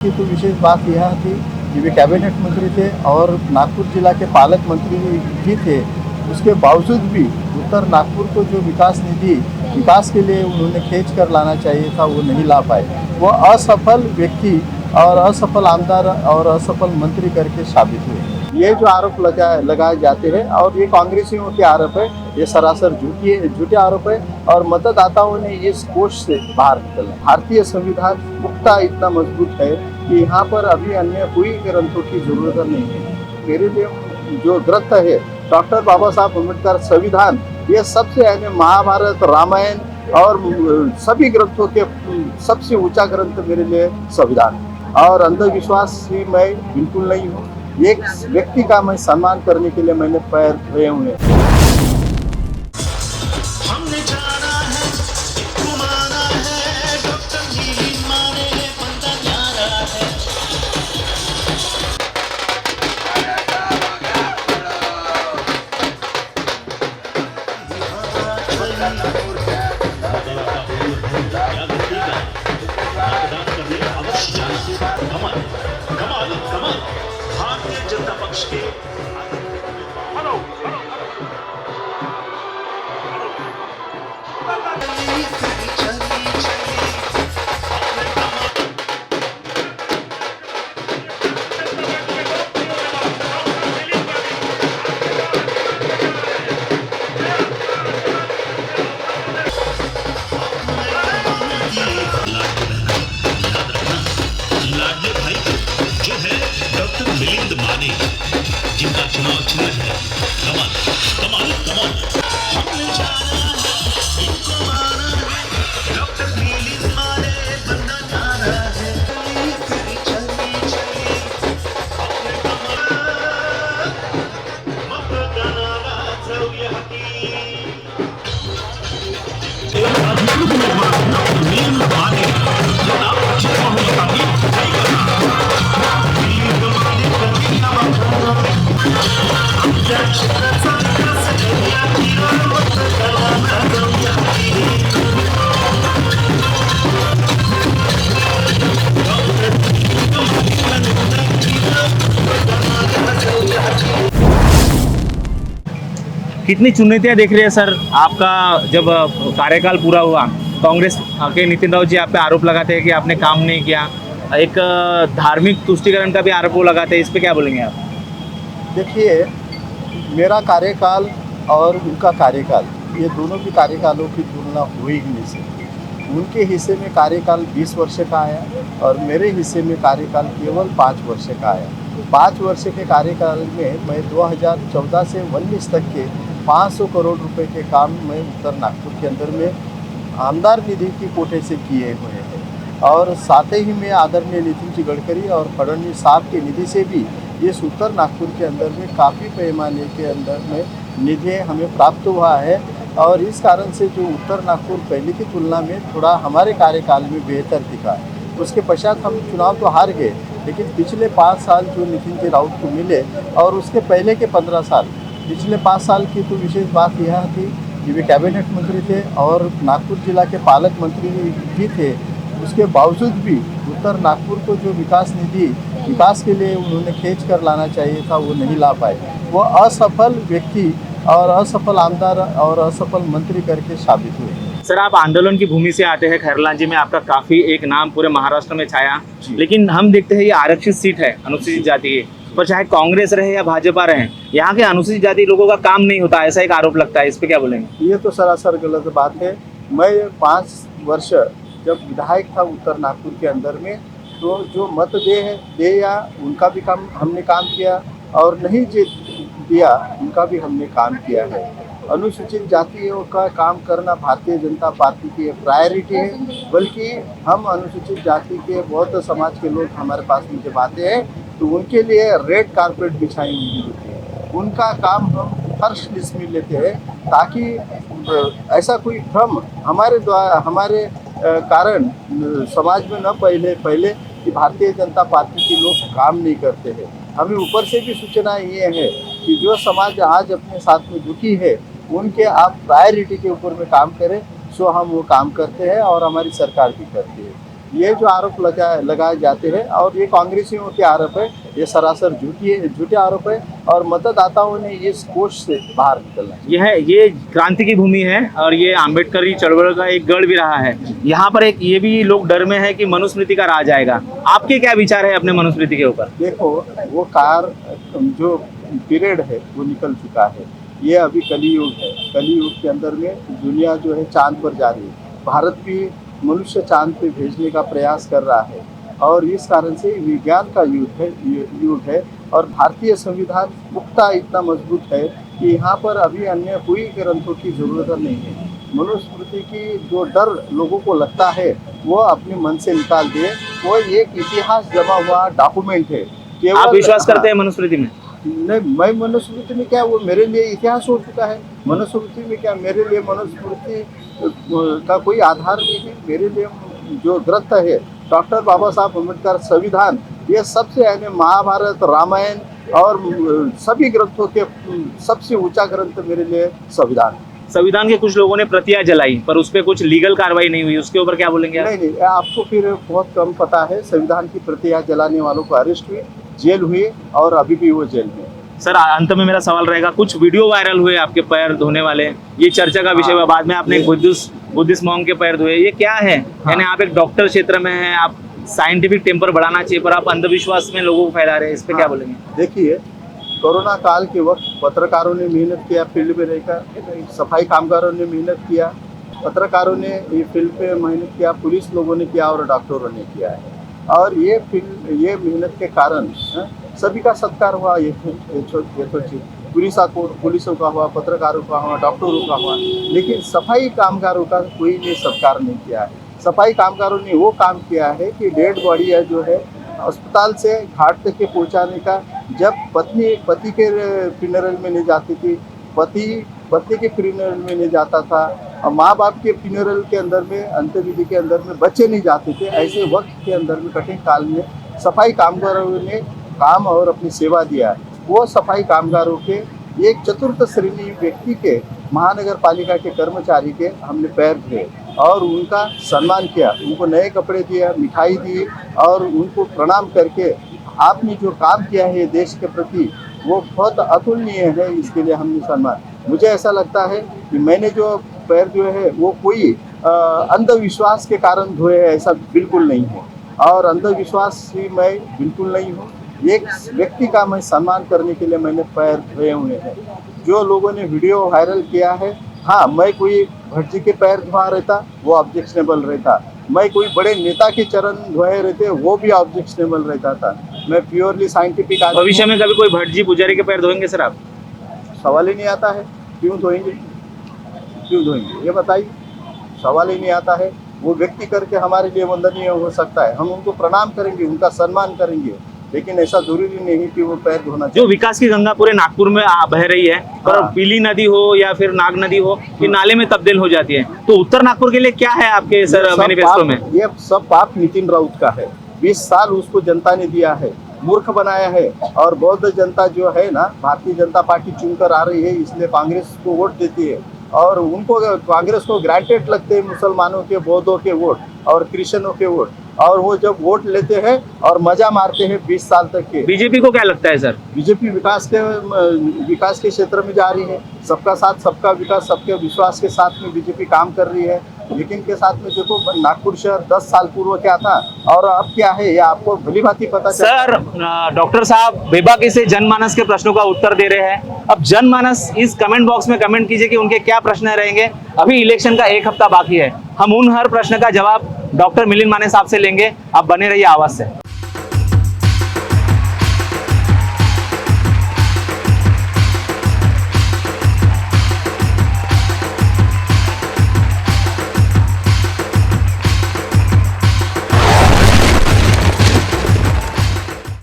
की तो विशेष बात यह थी कि वे कैबिनेट मंत्री थे और नागपुर जिला के पालक मंत्री भी थे। उसके बावजूद भी उत्तर नागपुर को जो विकास निधि विकास के लिए उन्होंने खींच कर लाना चाहिए था वो नहीं ला पाए। वो असफल व्यक्ति और असफल आमदार और असफल मंत्री करके साबित हुए। ये जो आरोप लगाए जाते हैं और ये कांग्रेसियों के आरोप है, ये सरासर झूठे आरोप है और मतदाताओं ने इस कोष से बाहर निकलना। भारतीय संविधान पुख्ता इतना मजबूत है कि यहाँ पर अभी अन्य कोई ग्रंथों की जरूरत नहीं है। मेरे लिए जो ग्रंथ है डॉक्टर बाबा साहब अम्बेडकर संविधान, ये सबसे यानी महाभारत रामायण और सभी ग्रंथों के सबसे ऊंचा ग्रंथ मेरे लिए संविधान है। और अंधविश्वास ही मैं बिल्कुल नहीं हूँ। एक व्यक्ति का मैं सम्मान करने के लिए मैंने पैर धोए हुए। हमने जाना है, घुमाना है, डॉक्टर नीली माने बंदा न्यारा है। कमल कमल कमल भारतीय जनता पक्ष के हेलो लाडले भाई जो है डॉक्टर मिलिंद माने, जिनका चुनाव चिन्ह है कमल कमल कमल। हमने जाना है, इनको माना है, डॉक्टर मिलिंद माने बंदा न्यारा है। चली चली चली अपने कमल मतदानाला जाऊया हाती। अधिकृत उमेदवार डॉक्टर मिलिंद माने यांना पक्षाचा बहुमताने विजयी करणार। मिलिंद माने प्रतिज्ञा बजावणार। आमच्या क्षेत्राचा विकास करूया किरण मतदानाला जाऊया हाती। डॉक्टर मिलिंद माने किरण मतदानाला जाऊया हाती। कितनी चुनौतियाँ देख रहे हैं सर? आपका जब कार्यकाल पूरा हुआ, कांग्रेस के नितिन राऊत जी आप पे आरोप लगाते हैं कि आपने काम नहीं किया, एक धार्मिक तुष्टिकरण का भी आरोप वो लगाते हैं, इस पे क्या बोलेंगे आप? देखिए, मेरा कार्यकाल और उनका कार्यकाल, ये दोनों के कार्यकालों की तुलना हुई ही नहीं सकती। उनके हिस्से में कार्यकाल 20 वर्ष का आया और मेरे हिस्से में कार्यकाल केवल 5 वर्ष का आया। 5 वर्ष के कार्यकाल में मैं 2014 से 19 तक के 500 करोड़ रुपए के काम मैं उत्तर नागपुर के अंदर में आमदार निधि की कोटे से किए हुए हैं और साथ ही में आदरणीय नितिन जी गडकरी और फडणवीस साहब के निधि से भी इस उत्तर नागपुर के अंदर में काफ़ी पैमाने के अंदर में निधि हमें प्राप्त हुआ है। और इस कारण से जो उत्तर नागपुर पहले की तुलना में थोड़ा हमारे कार्यकाल में बेहतर दिखा है। उसके पश्चात हम चुनाव तो हार गए, लेकिन पिछले 5 साल जो नितिन जी राउत को मिले और उसके पहले के 15 साल, पिछले 5 साल की तो विशेष बात यह थी कि वे कैबिनेट मंत्री थे और नागपुर जिला के पालक मंत्री भी थे। उसके बावजूद भी उत्तर नागपुर को जो विकास निधि विकास के लिए उन्होंने खींच कर लाना चाहिए था वो नहीं ला पाए। वो असफल व्यक्ति और असफल आमदार और असफल मंत्री करके साबित हुए। सर, आप आंदोलन की भूमि से आते हैं, खैरलांजी में आपका काफ़ी एक नाम पूरे महाराष्ट्र में छाया, लेकिन हम देखते हैं ये आरक्षित सीट है अनुसूचित जाति की, पर चाहे कांग्रेस रहे या भाजपा रहे, यहाँ के अनुसूचित जाति लोगों का काम नहीं होता, ऐसा एक आरोप लगता है, इस पे क्या बोलेंगे? ये तो सरासर गलत बात है। मैं 5 वर्ष जब विधायक था उत्तर नागपुर के अंदर में, तो जो मत दे या उनका भी काम हमने काम किया और नहीं दिया उनका भी हमने काम किया है। अनुसूचित जातियों का काम करना भारतीय जनता पार्टी की एक प्रायोरिटी है, बल्कि हम अनुसूचित जाति के बहुत समाज के लोग हमारे पास में जब आते हैं तो उनके लिए रेड कारपेट बिछाई हुई होती है। उनका काम हम फर्स्ट लिस्ट में लेते हैं ताकि ऐसा कोई भ्रम हमारे कारण समाज में न पहले कि भारतीय जनता पार्टी के लोग काम नहीं करते हैं। हमें ऊपर से भी सूचना ये है कि जो समाज आज अपने साथ में दुखी है उनके आप प्रायोरिटी के ऊपर में काम करें, सो हम वो काम करते हैं और हमारी सरकार भी करती है। ये जो आरोप लगाए जाते हैं और ये कांग्रेसियों के आरोप है, ये सरासर झूठे आरोप है और मतदाताओं ने इस कोष से बाहर निकलना है। ये क्रांति की भूमि है और ये आम्बेडकरी चळवळ का एक गढ़ भी रहा है। यहाँ पर एक ये भी लोग डर में है कि मनुस्मृति का राज आएगा। आपके क्या विचार है अपने मनुस्मृति के ऊपर? देखो, वो कार जो पीरियड है वो निकल चुका है। ये अभी कलियुग है। कलियुग के अंदर में दुनिया जो है चांद पर जा रही है। भारत भी मनुष्य चांद पे भेजने का प्रयास कर रहा है और इस कारण से विज्ञान का युग है और भारतीय संविधान पुख्ता इतना मजबूत है कि यहाँ पर अभी अन्य कोई ग्रंथों की जरूरत नहीं है। मनुस्मृति की जो डर लोगों को लगता है वो अपने मन से निकाल दिए। वो एक इतिहास जमा हुआ डॉक्यूमेंट है। आप विश्वास करते हैं मनुस्मृति में? नहीं, मैं मनुस्मृति में क्या, वो मेरे लिए इतिहास हो चुका है। मनुस्मृति में क्या, मेरे लिए मनुस्मृति का कोई आधार नहीं है। मेरे लिए जो ग्रंथ है डॉक्टर बाबा साहब अम्बेडकर संविधान, ये सबसे यानी महाभारत, रामायण और सभी ग्रंथों के सबसे ऊंचा ग्रंथ मेरे लिए संविधान। संविधान के कुछ लोगों ने प्रतियां जलाई पर उस पर कुछ लीगल कार्रवाई नहीं हुई, उसके ऊपर क्या बोलेंगे आप? नहीं, आपको फिर बहुत कम पता है। संविधान की प्रतियां जलाने वालों को अरेस्ट हुई, जेल हुई और अभी भी वो जेल में। सर, अंत में मेरा सवाल रहेगा, कुछ वीडियो वायरल हुए आपके पैर धोने वाले, ये चर्चा का विषय हुआ। बाद में आपने बुद्धिस्ट मॉन्क के पैर धोए, ये क्या है? यानी आप एक डॉक्टर क्षेत्र में हैं, आप साइंटिफिक टेम्पर बढ़ाना चाहिए पर आप अंधविश्वास में लोगों को फैला रहे हैं, इस पे क्या बोलेंगे? देखिए, कोरोना काल के वक्त पत्रकारों ने मेहनत किया, फील्ड में रहकर सफाई कामगारों ने मेहनत किया, पत्रकारों ने ये फील्ड पे मेहनत किया, पुलिस लोगों ने किया और डॉक्टरों ने किया है। और ये मेहनत के कारण सभी का सत्कार हुआ। ये तो चीज पुलिसों का हुआ, पत्रकारों का हुआ, डॉक्टरों का हुआ, लेकिन सफाई कामगारों का कोई ने सत्कार नहीं किया है। सफाई कामगारों ने वो काम किया है कि डेड बॉडी है जो है अस्पताल से घाट तक के पहुंचाने का। जब पति के फ्यूनरल में नहीं जाती थी, पत्नी के फ्यूनरल में नहीं जाता था, और माँ बाप के फ्यूनरल के अंदर में, अंत्यविधि के अंदर में बच्चे नहीं जाते थे, ऐसे वक्त के अंदर में कठिन काल में सफाई कामगारों ने काम और अपनी सेवा दिया। वो सफाई कामगारों के एक चतुर्थ श्रेणी व्यक्ति के, महानगर पालिका के कर्मचारी के हमने पैर धोए और उनका सम्मान किया, उनको नए कपड़े दिए, मिठाई दी और उनको प्रणाम करके आपने जो काम किया है देश के प्रति वो बहुत अतुलनीय है, इसके लिए हमने सम्मान। मुझे ऐसा लगता है कि मैंने जो पैर धोए है वो कोई अंधविश्वास के कारण धोए है, ऐसा बिल्कुल नहीं है और अंधविश्वासी मैं बिल्कुल नहीं हूँ। एक व्यक्ति का मैं सम्मान करने के लिए मैंने पैर धोए हुए हैं। जो लोगों ने वीडियो वायरल किया है, हाँ, मैं कोई भटजी के पैर धोआ रहता वो ऑब्जेक्शनेबल रहता, मैं कोई बड़े नेता के चरण धोए रहते वो भी ऑब्जेक्शनेबल रहता था। मैं प्योरली साइंटिफिक आदमी। भविष्य में कभी कोई भटजी पुजारी के पैर धोएंगे सर आप? सवाल ही नहीं आता है। क्यों धोएंगे, क्यों धोएंगे ये बताइए? सवाल ही नहीं आता है। वो व्यक्ति करके हमारे लिए वंदनीय हो सकता है, हम उनको प्रणाम करेंगे, उनका सम्मान करेंगे, लेकिन ऐसा जरूरी नहीं कि वो पैर धोना चाहिए। जो विकास की गंगा पूरे नागपुर में बह रही है, पर पीली नदी हो या फिर नाग नदी हो, ये नाले में तब्दील हो जाती है, तो उत्तर नागपुर के लिए क्या है आपके सर मैनिफेस्टो में? ये सब पाप नितिन राउत का है। 20 साल उसको जनता ने दिया है, मूर्ख बनाया है और बौद्ध जनता जो है ना, भारतीय जनता पार्टी चुनकर आ रही है, इसलिए कांग्रेस को वोट देती है और उनको कांग्रेस को ग्रांटेड लगते हैं मुसलमानों के, बौद्धों के वोट और क्रिश्चियनों के वोट, और वो जब वोट लेते हैं और मजा मारते हैं 20 साल तक के। बीजेपी को क्या लगता है सर? बीजेपी विकास के क्षेत्र में जा रही है, सबका साथ सबका विकास, सबके विश्वास के साथ में बीजेपी काम कर रही है। लेकिन के साथ में देखो, नागपुर शहर 10 साल पूर्व क्या था और अब क्या है, ये आपको भली भांति पता चलता है। सर, डॉक्टर साहब बेबाकी से जनमानस के प्रश्नों का उत्तर दे रहे हैं। अब जनमानस इस कमेंट बॉक्स में कमेंट कीजिए कि उनके क्या प्रश्न रहेंगे। अभी इलेक्शन का 1 हफ्ता बाकी है, हम उन हर प्रश्न का जवाब डॉक्टर मिलिंद माने साहब से लेंगे। आप बने रहिए आवाज से।